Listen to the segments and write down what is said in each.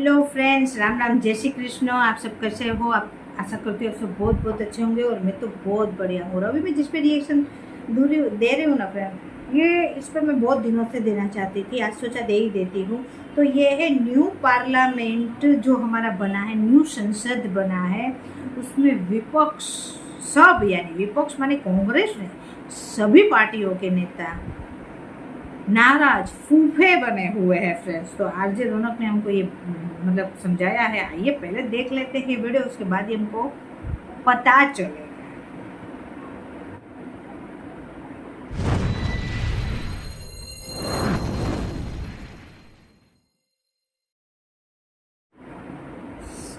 Hello friends, Ram Ram, जय श्री कृष्ण। आप सब कैसे हो? आप आशा करती हूँ आप सब बहुत बहुत अच्छे होंगे और मैं तो बहुत बढ़िया हूँ। और अभी मैं जिस पे रिएक्शन दे रही हूँ ना फ्रेंड, ये इस पर मैं बहुत दिनों से देना चाहती थी, आज सोचा दे ही देती हूँ। तो ये है न्यू पार्लियामेंट जो हमारा बना है, न्यू संसद बना है, उसमें विपक्ष सब, यानी विपक्ष माने कांग्रेस ने सभी पार्टियों के नेता नाराज फूफे बने हुए हैं फ्रेंड्स। तो आरजे रौनक ने हमको ये मतलब समझाया है। आइए पहले देख लेते हैं वीडियो, उसके बाद ही हमको पता चलेगा।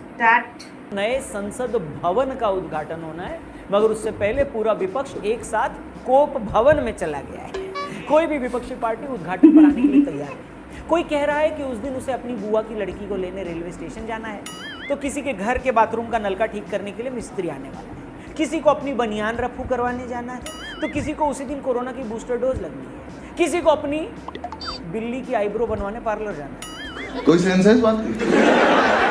स्टार्ट। नए संसद भवन का उद्घाटन होना है, मगर उससे पहले पूरा विपक्ष एक साथ कोप भवन में चला गया है। कोई भी विपक्षी पार्टी उद्घाटन पर आने के लिए तैयार नहीं। कोई कह रहा है कि उस दिन उसे अपनी बुआ की लड़की को लेने रेलवे स्टेशन जाना है, तो किसी के घर के बाथरूम का नलका ठीक करने के लिए मिस्त्री आने वाला है, किसी को अपनी बनियान रफू करवाने जाना है, तो किसी को उसी दिन कोरोना की बूस्टर डोज लगनी है, किसी को अपनी बिल्ली की आईब्रो बनवाने पार्लर जाना है। कोई सेंस है इस बात की?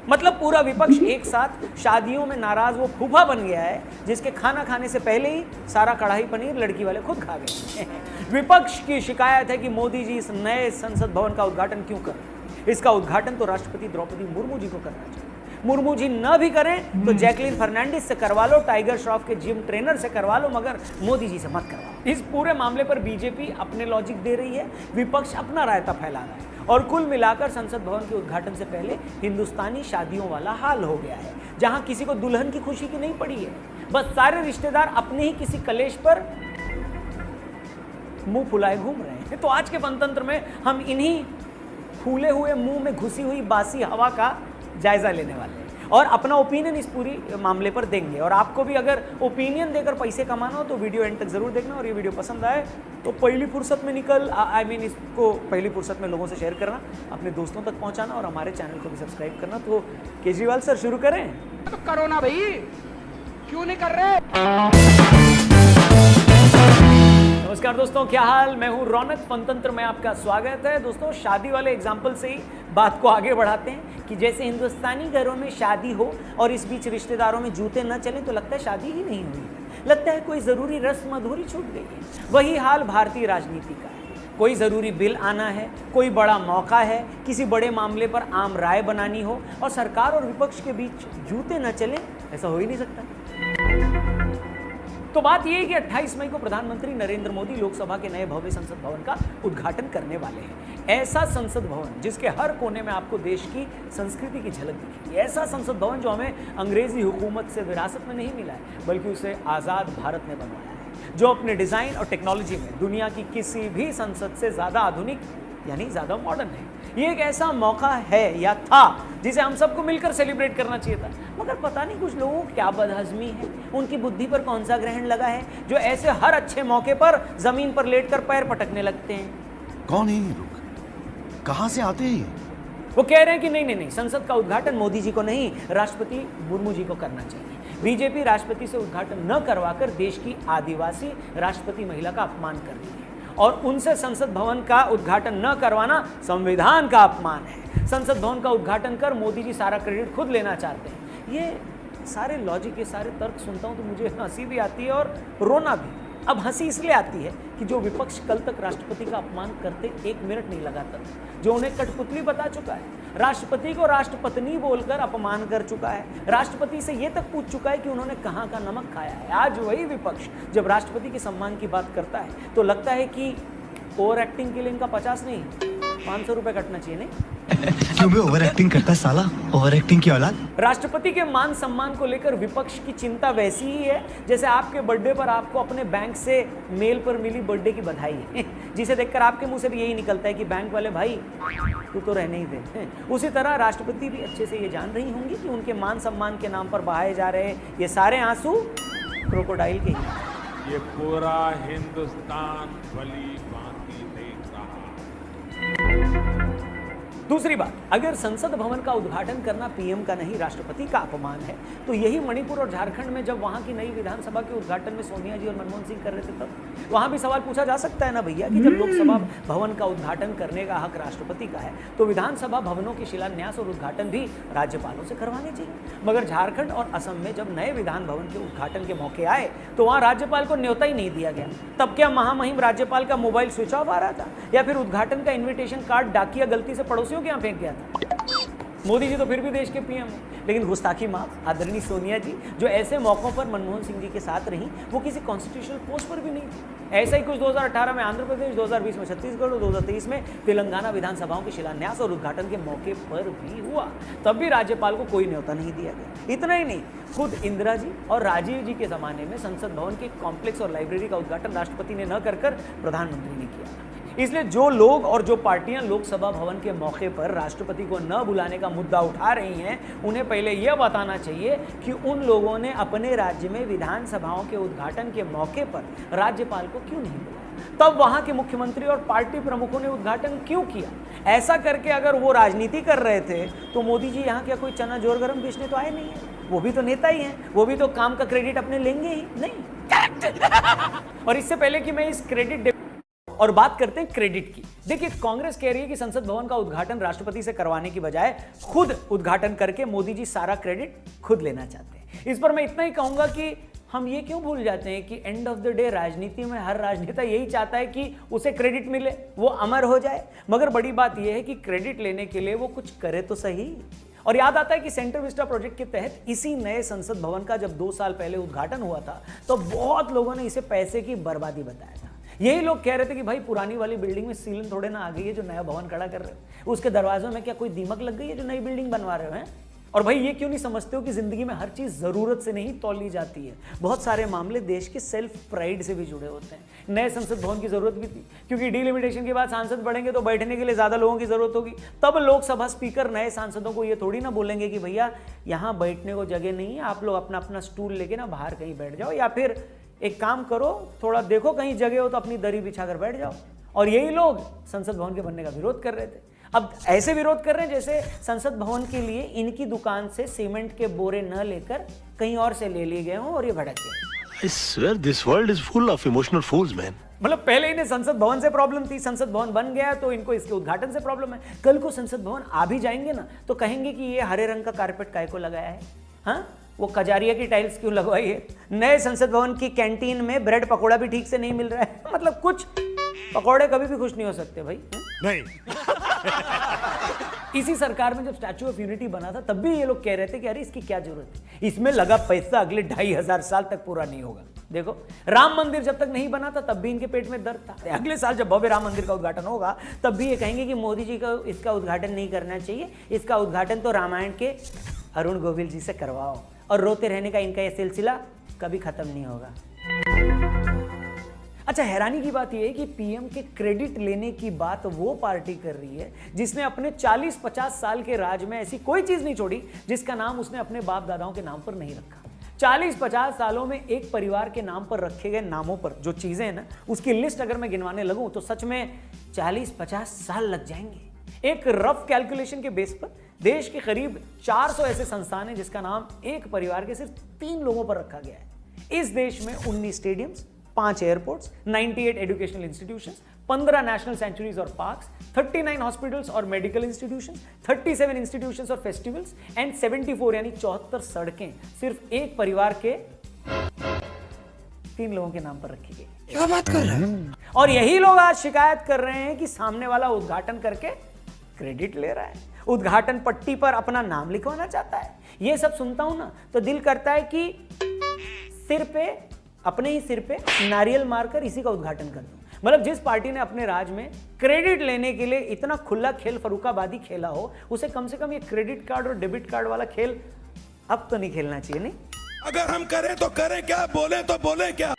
मतलब पूरा विपक्ष एक साथ शादियों में नाराज वो फूफा बन गया है, जिसके खाना खाने से पहले ही सारा कढ़ाई पनीर लड़की वाले खुद खा गए। विपक्ष की शिकायत है कि मोदी जी इस नए संसद भवन का उद्घाटन क्यों कर रहे हैं। इसका उद्घाटन तो राष्ट्रपति द्रौपदी मुर्मू जी को करना चाहिए। मुर्मू जी न भी करें तो जैकलिन फर्नांडिस से करवा लो, टाइगर श्रॉफ के जिम ट्रेनर से करवा लो, मगर मोदी जी से मत करवाओ। इस पूरे मामले पर बीजेपी अपने लॉजिक दे रही है, विपक्ष अपना रायता फैला रहा है, और कुल मिलाकर संसद भवन के उद्घाटन से पहले हिंदुस्तानी शादियों वाला हाल हो गया है, जहां किसी को दुल्हन की खुशी की नहीं पड़ी है। बस सारे रिश्तेदार अपने ही किसी कलेश पर मुंह फुलाए घूम रहे हैं। तो आज के पंतंत्र में हम इन्हीं फूले हुए मुंह में घुसी हुई बासी हवा का जायजा लेने वाले हैं और अपना ओपिनियन इस पूरी मामले पर देंगे। और आपको भी अगर ओपिनियन देकर पैसे कमाना हो तो वीडियो एंड तक जरूर देखना, और ये वीडियो पसंद आए तो पहली फुर्सत में इसको पहली फुर्सत में लोगों से शेयर करना, अपने दोस्तों तक पहुंचाना, और हमारे चैनल को भी सब्सक्राइब करना। तो केजरीवाल सर शुरू करें? तो करो ना भाई, क्यों नहीं कर रहे? नमस्कार दोस्तों, क्या हाल? मैं हूं रौनक, पंतंत्र में आपका स्वागत है। दोस्तों, शादी वाले एग्जाम्पल से ही बात को आगे बढ़ाते हैं कि जैसे हिंदुस्तानी घरों में शादी हो और इस बीच रिश्तेदारों में जूते न चलें तो लगता है शादी ही नहीं हुई, लगता है कोई ज़रूरी रस्म अधूरी छूट गई है। वही हाल भारतीय राजनीति का है। कोई ज़रूरी बिल आना है, कोई बड़ा मौका है, किसी बड़े मामले पर आम राय बनानी हो और सरकार और विपक्ष के बीच जूते न चलें, ऐसा हो ही नहीं सकता। तो बात यह है कि 28 मई को प्रधानमंत्री नरेंद्र मोदी लोकसभा के नए भव्य संसद भवन का उद्घाटन करने वाले हैं। ऐसा संसद भवन जिसके हर कोने में आपको देश की संस्कृति की झलक दिखेगी। ऐसा संसद भवन जो हमें अंग्रेजी हुकूमत से विरासत में नहीं मिला है, बल्कि उसे आज़ाद भारत ने बनवाया है, जो अपने डिज़ाइन और टेक्नोलॉजी में दुनिया की किसी भी संसद से ज़्यादा आधुनिक यानी ज़्यादा मॉडर्न है। ये एक ऐसा मौका है या था जिसे हम सबको मिलकर सेलिब्रेट करना चाहिए था, मगर पता नहीं कुछ लोगों को क्या बदहजमी है, उनकी बुद्धि पर कौन सा ग्रहण लगा है, जो ऐसे हर अच्छे मौके पर जमीन पर लेटकर पैर पटकने लगते हैं। कौन है ये लोग? कहां से आते हैं? वो कह रहे हैं कि नहीं, संसद का उद्घाटन मोदी जी को नहीं, राष्ट्रपति मुर्मू जी को करना चाहिए। बीजेपी राष्ट्रपति से उद्घाटन न करवाकर देश की आदिवासी राष्ट्रपति महिला का अपमान कर रही है, और उनसे संसद भवन का उद्घाटन न करवाना संविधान का अपमान है। संसद भवन का उद्घाटन कर मोदी जी सारा क्रेडिट खुद लेना चाहते हैं। ये सारे लॉजिक, ये सारे तर्क सुनता हूं तो मुझे हंसी भी आती है और रोना भी। अब हंसी इसलिए आती है कि जो विपक्ष कल तक राष्ट्रपति का अपमान करते 1 मिनट नहीं लगाता, जो उन्हें कठपुतली बता चुका है, राष्ट्रपति को राष्ट्रपत्नी बोलकर अपमान कर चुका है, राष्ट्रपति से ये तक पूछ चुका है कि उन्होंने कहाँ का नमक खाया है, आज वही विपक्ष जब राष्ट्रपति के सम्मान की बात करता है तो लगता है कि ओवर एक्टिंग के लिए इनका 50 नहीं 500 रुपए कटना चाहिए। नहीं क्यों भी ओवर एक्टिंग करता है साला, ओवर एक्टिंग की औलाद। राष्ट्रपति के मान सम्मान को लेकर विपक्ष की चिंता वैसी ही है जैसे आपके बर्थडे पर आपको अपने बैंक से मेल पर मिली बर्थडे की बधाई है, जिसे देखकर आपके मुंह से भी यही निकलता है कि बैंक वाले भाई तू तो रहने ही दे। उसी तरह राष्ट्रपति भी अच्छे से ये जान रही होंगी कि उनके मान सम्मान के नाम पर बहाए जा रहे ये सारे आंसू क्रोकोडाइल के ही। ये पूरा हिंदुस्तान भली भांति देख रहा। दूसरी बात, अगर संसद भवन का उद्घाटन करना पीएम का नहीं राष्ट्रपति का अपमान है, तो यही मणिपुर और झारखंड में जब वहां की नई विधानसभा के उद्घाटन में सोनिया जी और मनमोहन सिंह कर रहे थे तब वहां भी सवाल पूछा जा सकता है ना भैया कि जब लोकसभा भवन का उद्घाटन करने का हक राष्ट्रपति का है तो विधानसभा भवनों के शिलान्यास और उद्घाटन भी राज्यपालों से करवाने चाहिए। मगर झारखंड और असम में जब नए विधान भवन के उद्घाटन के मौके आए तो वहां राज्यपाल को न्योता ही नहीं दिया गया। तब क्या महामहिम राज्यपाल का मोबाइल स्विच ऑफ आ रहा था या फिर उद्घाटन का इन्विटेशन कार्ड डाकिया गलती से पड़ोसियों के यहाँ फेंक गया था? मोदी जी तो फिर भी देश के पीएम हैं, लेकिन गुस्ताखी माफ आदरणीय सोनिया जी जो ऐसे मौकों पर मनमोहन सिंह जी के साथ रहीं वो किसी कॉन्स्टिट्यूशनल पोस्ट पर भी नहीं थी। ऐसा ही कुछ 2018 में आंध्र प्रदेश, 2020 में छत्तीसगढ़ और 2023 में तेलंगाना विधानसभाओं के शिलान्यास और उद्घाटन के मौके पर भी हुआ। तब भी राज्यपाल को कोई न्योता नहीं दिया गया। इतना ही नहीं, खुद इंदिरा जी और राजीव जी के जमाने में संसद भवन के कॉम्प्लेक्स और लाइब्रेरी का उद्घाटन राष्ट्रपति ने न कर प्रधानमंत्री ने किया। इसलिए जो लोग और जो पार्टियां लोकसभा भवन के मौके पर राष्ट्रपति को न बुलाने का मुद्दा उठा रही हैं उन्हें पहले यह बताना चाहिए कि उन लोगों ने अपने राज्य में विधानसभाओं के उद्घाटन के मौके पर राज्यपाल को क्यों नहीं बुलाया, तब वहां के मुख्यमंत्री और पार्टी प्रमुखों ने उद्घाटन क्यों किया। ऐसा करके अगर वो राजनीति कर रहे थे तो मोदी जी यहाँ क्या कोई चना जोर गरम बेचने तो आए नहीं है, वो भी तो नेता ही हैं, वो भी तो काम का क्रेडिट अपने लेंगे ही नहीं। और इससे पहले कि मैं इस क्रेडिट और बात करते हैं क्रेडिट की। देखिए कांग्रेस कह रही है कि संसद भवन का उद्घाटन राष्ट्रपति से करवाने की बजाय खुद उद्घाटन करके मोदी जी सारा क्रेडिट खुद लेना चाहते हैं। इस पर मैं इतना ही कहूंगा कि हम ये क्यों भूल जाते हैं कि एंड ऑफ द डे राजनीति में हर राजनेता यही चाहता है कि उसे क्रेडिट मिले, वो अमर हो जाए। मगर बड़ी बात यह है कि क्रेडिट लेने के लिए वो कुछ करे तो सही। और याद आता है कि सेंटर विस्टा प्रोजेक्ट के तहत इसी नए संसद भवन का जब 2 साल पहले उद्घाटन हुआ था तो बहुत लोगों ने इसे पैसे की बर्बादी बताया था। यही लोग कह रहे थे कि भाई पुरानी वाली बिल्डिंग में सीलन थोड़े ना आ गई है जो नया भवन खड़ा कर रहे हो, उसके दरवाजों में क्या कोई दीमक लग गई है जो नई बिल्डिंग बनवा रहे हो हैं। और भाई ये क्यों नहीं समझते हो कि जिंदगी में हर चीज जरूरत से नहीं तौली जाती है। बहुत सारे मामले देश के सेल्फ प्राइड से भी जुड़े होते हैं। नए संसद भवन की जरूरत भी थी क्योंकि डिलिमिटेशन के बाद सांसद बढ़ेंगे तो बैठने के लिए ज्यादा लोगों की जरूरत होगी। तब लोकसभा स्पीकर नए सांसदों को ये थोड़ी ना बोलेंगे कि भैया यहाँ बैठने को जगह नहीं है, आप लोग अपना अपना स्टूल लेके ना बाहर कहीं बैठ जाओ, या फिर एक काम करो थोड़ा देखो कहीं जगह हो तो अपनी दरी बिछाकर बैठ जाओ। और यही लोग संसद भवन के बनने का विरोध कर रहे थे। अब ऐसे विरोध कर रहे हैं जैसे संसद भवन के लिए इनकी दुकान से सीमेंट के बोरे न लेकर कहीं और से ले लिए गए हों और ये भड़क गए। I swear this world is full of emotional fools, man. मतलब पहले इन्हें संसद भवन से प्रॉब्लम थी, संसद भवन बन गया तो इनको इसके उद्घाटन से प्रॉब्लम है। कल को संसद भवन आ भी जाएंगे ना तो कहेंगे कि ये हरे रंग का कारपेट काहे को लगाया है, हाँ वो कजारिया की टाइल्स क्यों लगवाई है, नए संसद भवन की कैंटीन में ब्रेड पकोड़ा भी ठीक से नहीं मिल रहा है। मतलब कुछ पकोड़े कभी भी खुश नहीं हो सकते भाई। नहीं। इसी सरकार में जब स्टैचू ऑफ यूनिटी बना था तब भी ये लोग कह रहे थे कि अरे इसकी क्या जरूरत है, इसमें लगा पैसा अगले 2500 साल तक पूरा नहीं होगा। देखो राम मंदिर जब तक नहीं बना था तब भी इनके पेट में दर्द था। अगले साल जब भव्य राम मंदिर का उद्घाटन होगा तब भी ये कहेंगे कि मोदी जी को इसका उद्घाटन नहीं करना चाहिए, इसका उद्घाटन तो रामायण के अरुण गोविल जी से करवाओ। और रोते रहने का इनका यह सिलसिला कभी खत्म नहीं होगा। अच्छा हैरानी की बात यह है कि पीएम के क्रेडिट लेने की बात वो पार्टी कर रही है जिसने अपने 40-50 साल के राज में ऐसी कोई चीज नहीं छोड़ी जिसका नाम उसने अपने बाप दादाओं के नाम पर नहीं रखा। 40-50 सालों में एक परिवार के नाम पर रखे गए नामों पर जो चीजें हैं ना उसकी लिस्ट अगर मैं गिनवाने लगूं तो सच में 40-50 साल लग जाएंगे। एक रफ कैलकुलेशन के बेस पर देश के करीब 400 ऐसे संस्थान हैं जिसका नाम एक परिवार के सिर्फ 3 लोगों पर रखा गया है। इस देश में 19 stadiums, 5 airports, 98 educational institutions, 15 national sanctuaries और पार्क्स, 39 हॉस्पिटल्स और मेडिकल इंस्टीट्यूशंस, 37 इंस्टीट्यूशंस और फेस्टिवल्स एंड 74 यानी 74 सड़कें सिर्फ एक परिवार के 3 लोगों के नाम पर रखी गई। क्या बात कर रहे हैं? और यही लोग आज शिकायत कर रहे हैं कि सामने वाला उद्घाटन करके क्रेडिट ले रहा है, उद्घाटन पट्टी पर अपना नाम लिखवाना चाहता है। ये सब सुनता हूं ना तो दिल करता है कि सिर पे अपने ही सिर पे नारियल मारकर इसी का उद्घाटन कर दूं। मतलब जिस पार्टी ने अपने राज में क्रेडिट लेने के लिए इतना खुला खेल फर्रुखाबादी खेला हो उसे कम से कम ये क्रेडिट कार्ड और डेबिट कार्ड वाला खेल अब तो नहीं खेलना चाहिए। नहीं अगर हम करें तो करें क्या, बोले तो बोले क्या।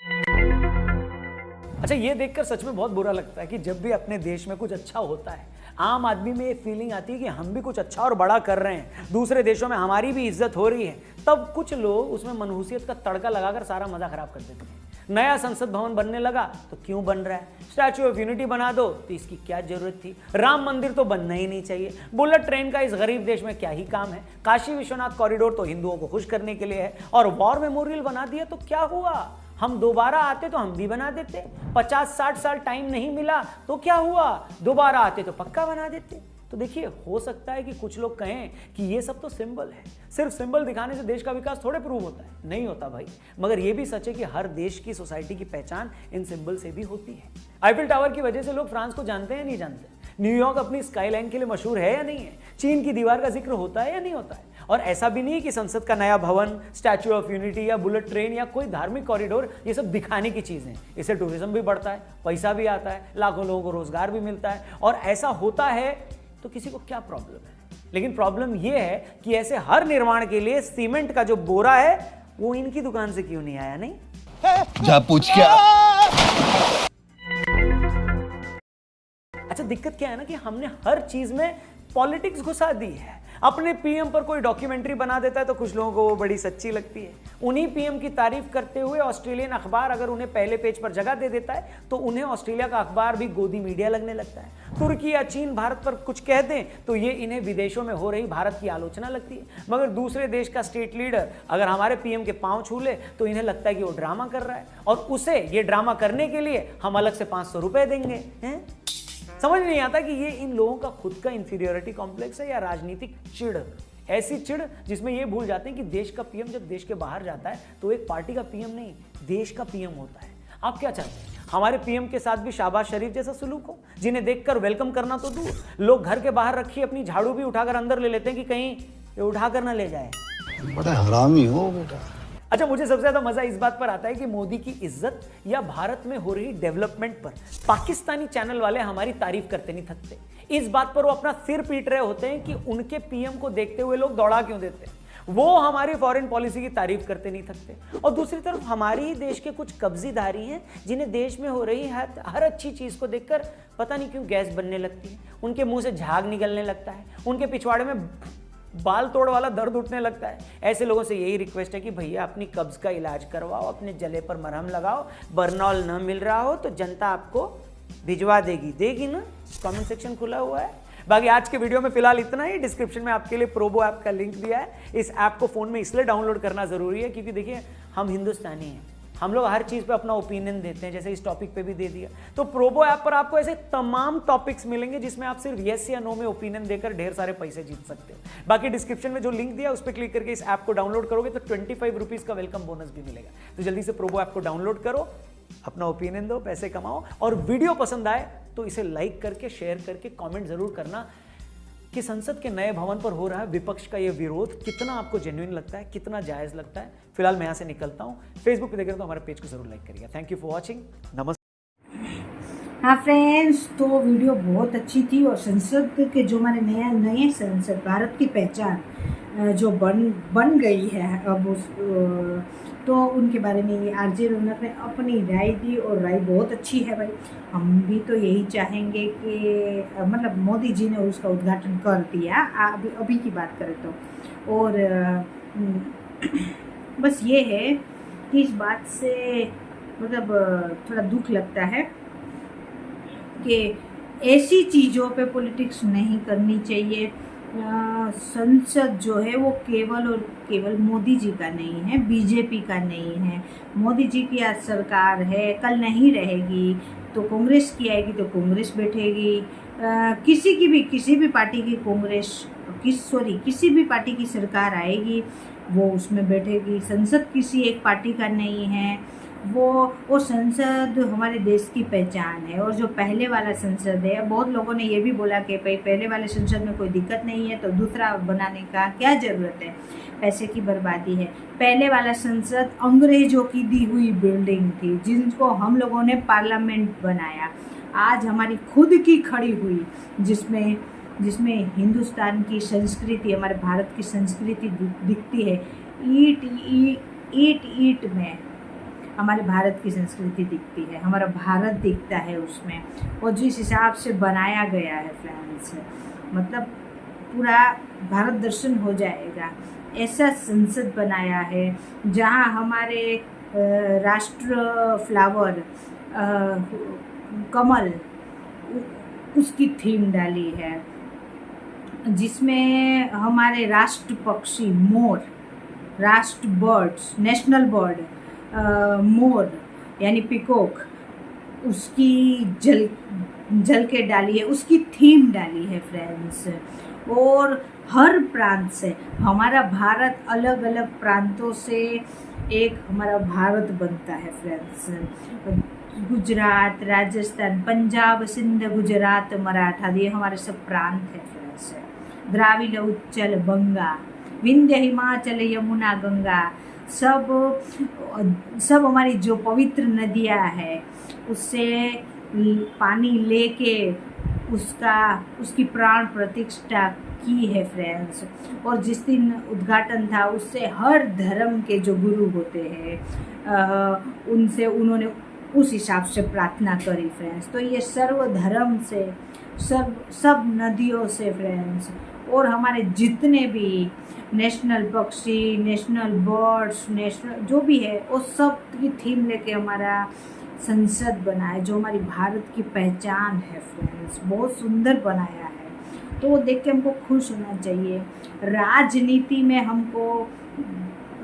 अच्छा ये देखकर सच में बहुत बुरा लगता है कि जब भी अपने देश में कुछ अच्छा होता है आम आदमी में ये फीलिंग आती है कि हम भी कुछ अच्छा और बड़ा कर रहे हैं, दूसरे देशों में हमारी भी इज्जत हो रही है, तब कुछ लोग उसमें मनहूसियत का तड़का लगाकर सारा मजा खराब कर देते हैं। नया संसद भवन बनने लगा तो क्यों बन रहा है, स्टैचू ऑफ यूनिटी बना दो तो इसकी क्या जरूरत थी, राम मंदिर तो बनना ही नहीं चाहिए, बुलेट ट्रेन का इस गरीब देश में क्या ही काम है, काशी विश्वनाथ कॉरिडोर तो हिंदुओं को खुश करने के लिए है और वॉर मेमोरियल बना दिया तो क्या हुआ, हम दोबारा आते तो हम भी बना देते, 50-60 साल टाइम नहीं मिला तो क्या हुआ, दोबारा आते तो पक्का बना देते। तो देखिए, हो सकता है कि कुछ लोग कहें कि ये सब तो सिंबल है, सिर्फ सिंबल दिखाने से देश का विकास थोड़े प्रूव होता है, नहीं होता भाई। मगर ये भी सच है कि हर देश की सोसाइटी की पहचान इन सिंबल से भी होती है। आईफिल टावर की वजह से लोग फ्रांस को जानते हैं या नहीं जानते, न्यूयॉर्क अपनी स्काईलाइन के लिए मशहूर है या नहीं है, चीन की दीवार का जिक्र होता है या नहीं होता है। और ऐसा भी नहीं है कि संसद का नया भवन, स्टैच्यू ऑफ यूनिटी या बुलेट ट्रेन या कोई धार्मिक कॉरिडोर ये सब दिखाने की चीजें हैं। इससे टूरिज्म भी बढ़ता है, पैसा भी आता है, लाखों लोगों को रोजगार भी मिलता है। और ऐसा होता है तो किसी को क्या प्रॉब्लम है। लेकिन प्रॉब्लम यह है कि ऐसे हर निर्माण के लिए सीमेंट का जो बोरा है वो इनकी दुकान से क्यों नहीं आया। नहीं जा पूछ क्या। अच्छा, दिक्कत क्या है ना कि हमने हर चीज में पॉलिटिक्स घुसा दी है। अपने पीएम पर कोई डॉक्यूमेंट्री बना देता है तो कुछ लोगों को वो बड़ी सच्ची लगती है। उन्हीं पीएम की तारीफ करते हुए ऑस्ट्रेलियन अखबार अगर उन्हें पहले पेज पर जगह दे देता है तो उन्हें ऑस्ट्रेलिया का अखबार भी गोदी मीडिया लगने लगता है। तुर्की या चीन भारत पर कुछ कह दें तो ये इन्हें विदेशों में हो रही भारत की आलोचना लगती है। मगर दूसरे देश का स्टेट लीडर अगर हमारे पीएम के पांव छू ले तो इन्हें लगता है कि वो ड्रामा कर रहा है और उसे ये ड्रामा करने के लिए हम अलग से 500 रुपए देंगे। हैं? समझ नहीं आता कि ये इन लोगों का खुद का इंफीरियोरिटी कॉम्प्लेक्स है या राजनीतिक चिढ़, ऐसी चिढ़ जिसमें ये भूल जाते हैं कि देश का पीएम जब देश के बाहर जाता है तो एक पार्टी का पीएम नहीं, देश का पीएम होता है। आप क्या चाहते हैं, हमारे पीएम के साथ भी शहबाज शरीफ जैसा सुलूक हो, जिन्हें देखकर वेलकम करना तो दूर, लोग घर के बाहर रखी अपनी झाड़ू भी उठाकर अंदर ले लेते हैं कि कहीं ये उठाकर ना ले जाए। बड़ा हरामी हो बेटा। अच्छा, मुझे सबसे ज्यादा मजा इस बात पर आता है कि मोदी की इज्जत या भारत में हो रही डेवलपमेंट पर पाकिस्तानी चैनल वाले हमारी तारीफ करते नहीं थकते। इस बात पर वो अपना सिर पीट रहे होते हैं कि उनके पीएम को देखते हुए लोग दौड़ा क्यों देते हैं। वो हमारी फॉरेन पॉलिसी की तारीफ करते नहीं थकते। और दूसरी तरफ हमारे ही देश के कुछ कब्जीदारी हैं जिन्हें देश में हो रही हर अच्छी चीज को देखकर पता नहीं क्यों गैस बनने लगती है, उनके मुंह से झाग निकलने लगता है, उनके पिछवाड़े में बाल तोड़ वाला दर्द उठने लगता है। ऐसे लोगों से यही रिक्वेस्ट है कि भैया अपनी कब्ज का इलाज करवाओ, अपने जले पर मरहम लगाओ। बर्नॉल न मिल रहा हो तो जनता आपको भिजवा देगी ना, कमेंट सेक्शन खुला हुआ है। बाकी आज के वीडियो में फिलहाल इतना ही। डिस्क्रिप्शन में आपके लिए प्रोबो ऐप का लिंक दिया है। इस ऐप को फोन में इसलिए डाउनलोड करना जरूरी है क्योंकि देखिए, हम हिंदुस्तानी हैं, हम लोग हर चीज पे अपना ओपिनियन देते हैं, जैसे इस टॉपिक पे भी दे दिया। तो प्रोबो ऐप पर आपको ऐसे तमाम टॉपिक्स मिलेंगे जिसमें आप सिर्फ यस या नो में ओपिनियन देकर ढेर सारे पैसे जीत सकते हो। बाकी डिस्क्रिप्शन में जो लिंक दिया उस पर क्लिक करके इस ऐप को डाउनलोड करोगे तो 25 रुपीज का वेलकम बोनस भी मिलेगा। तो जल्दी से प्रोबो ऐप को डाउनलोड करो, अपना ओपिनियन दो, पैसे कमाओ। और वीडियो पसंद आए तो इसे लाइक करके, शेयर करके, कॉमेंट जरूर करना कि संसद के नए भवन पर हो रहा है विपक्ष का ये विरोध कितना आपको जेन्युइन लगता है, कितना जायज लगता है। फिलहाल मैं यहाँ से निकलता हूँ। फेसबुक पे देख रहे हो तो हमारे पेज को जरूर लाइक करिएगा। Thank you for watching. नमस्ते। हाँ फ्रेंड्स, तो वीडियो बहुत अच्छी थी और संसद के जो हमारे नए संसद, भारत की पहचान जो बन गई है अब उस तो उनके बारे में आरजे रौनक ने अपनी राय दी और राय बहुत अच्छी है भाई। हम भी तो यही चाहेंगे कि मतलब मोदी जी ने उसका उद्घाटन कर दिया, अभी की बात करें तो। और बस ये है कि इस बात से मतलब थोड़ा दुख लगता है कि ऐसी चीज़ों पे पॉलिटिक्स नहीं करनी चाहिए। संसद जो है वो केवल और केवल मोदी जी का नहीं है, बीजेपी का नहीं है। मोदी जी की आज सरकार है, कल नहीं रहेगी तो कांग्रेस की आएगी तो कांग्रेस बैठेगी। किसी भी पार्टी की किसी भी पार्टी की सरकार आएगी वो उसमें बैठेगी। संसद किसी एक पार्टी का नहीं है, वो संसद हमारे देश की पहचान है। और जो पहले वाला संसद है, बहुत लोगों ने ये भी बोला कि भाई पहले वाले संसद में कोई दिक्कत नहीं है तो दूसरा बनाने का क्या ज़रूरत है, पैसे की बर्बादी है। पहले वाला संसद अंग्रेजों की दी हुई बिल्डिंग थी जिनको हम लोगों ने पार्लियामेंट बनाया। आज हमारी खुद की खड़ी हुई जिसमें हिंदुस्तान की संस्कृति, हमारे भारत की संस्कृति दिखती है। ईट में हमारे भारत की संस्कृति दिखती है, हमारा भारत दिखता है उसमें। और जिस हिसाब से बनाया गया है फ्रेंड्स, मतलब पूरा भारत दर्शन हो जाएगा ऐसा संसद बनाया है जहां हमारे राष्ट्र फ्लावर कमल उसकी थीम डाली है, जिसमें हमारे राष्ट्र पक्षी मोर, राष्ट्र बर्ड्स, नेशनल बर्ड मोर यानी पिकॉक उसकी जल के डाली है, उसकी थीम डाली है फ्रेंड्स। और हर प्रांत से हमारा भारत, अलग अलग प्रांतों से एक हमारा भारत बनता है फ्रेंड्स। गुजरात, राजस्थान, पंजाब, सिंध, गुजरात, मराठा, ये हमारे सब प्रांत है फ्रेंड्स। द्राविड़, उच्चल, बंगा, विंध्य, हिमाचल, यमुना, गंगा, सब हमारी जो पवित्र नदियाँ हैं उससे पानी लेके उसकी प्राण प्रतिष्ठा की है फ्रेंड्स। और जिस दिन उद्घाटन था उससे हर धर्म के जो गुरु होते हैं उनसे उन्होंने उस हिसाब से प्रार्थना करी फ्रेंड्स। तो ये सर्व धर्म से, सब नदियों से फ्रेंड्स, और हमारे जितने भी नेशनल पक्षी, नेशनल बर्ड्स, नेशनल जो भी है वो सब की थीम लेके हमारा संसद बना है, जो हमारी भारत की पहचान है फ्रेंड्स। बहुत सुंदर बनाया है, तो वो देख के हमको खुश होना चाहिए। राजनीति में हमको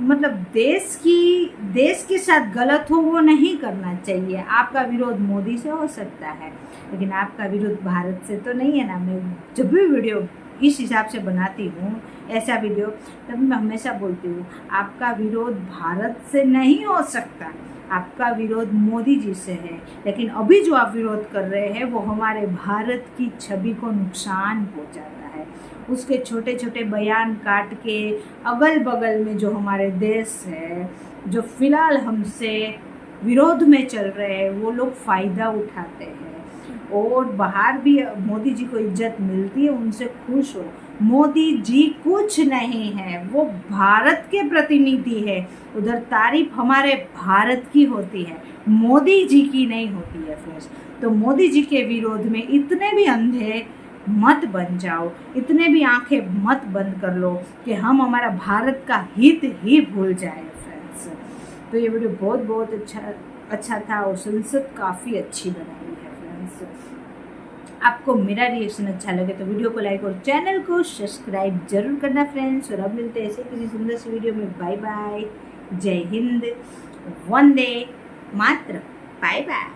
मतलब देश के साथ गलत हो वो नहीं करना चाहिए। आपका विरोध मोदी से हो सकता है, लेकिन आपका विरोध भारत से तो नहीं है ना। मैं जब भी वीडियो इस हिसाब से बनाती हूँ, ऐसा वीडियो, तब मैं हमेशा बोलती हूँ आपका विरोध भारत से नहीं हो सकता, आपका विरोध मोदी जी से है। लेकिन अभी जो आप विरोध कर रहे हैं वो हमारे भारत की छवि को नुकसान पहुँचाता है। उसके छोटे छोटे बयान काट के अगल बगल में जो हमारे देश है, जो फिलहाल हमसे विरोध में चल रहे हैं, वो लोग फ़ायदा उठाते हैं। और बाहर भी मोदी जी को इज्जत मिलती है, उनसे खुश हो। मोदी जी कुछ नहीं है, वो भारत के प्रतिनिधि है। उधर तारीफ हमारे भारत की होती है, मोदी जी की नहीं होती है फ्रेंड्स। तो मोदी जी के विरोध में इतने भी अंधे मत बन जाओ, इतने भी आंखें मत बंद कर लो कि हम हमारा भारत का हित ही भूल जाए फ्रेंड्स। तो ये वीडियो बहुत अच्छा था और संसद काफ़ी अच्छी बनाई है फ्रेंड्स। आपको मेरा रिएक्शन अच्छा लगे तो वीडियो को लाइक और चैनल को सब्सक्राइब जरूर करना फ्रेंड्स। और अब मिलते हैं ऐसे किसी सुंदर सी वीडियो में। बाय बाय, जय हिंद, वंदे मातरम, बाय बाय।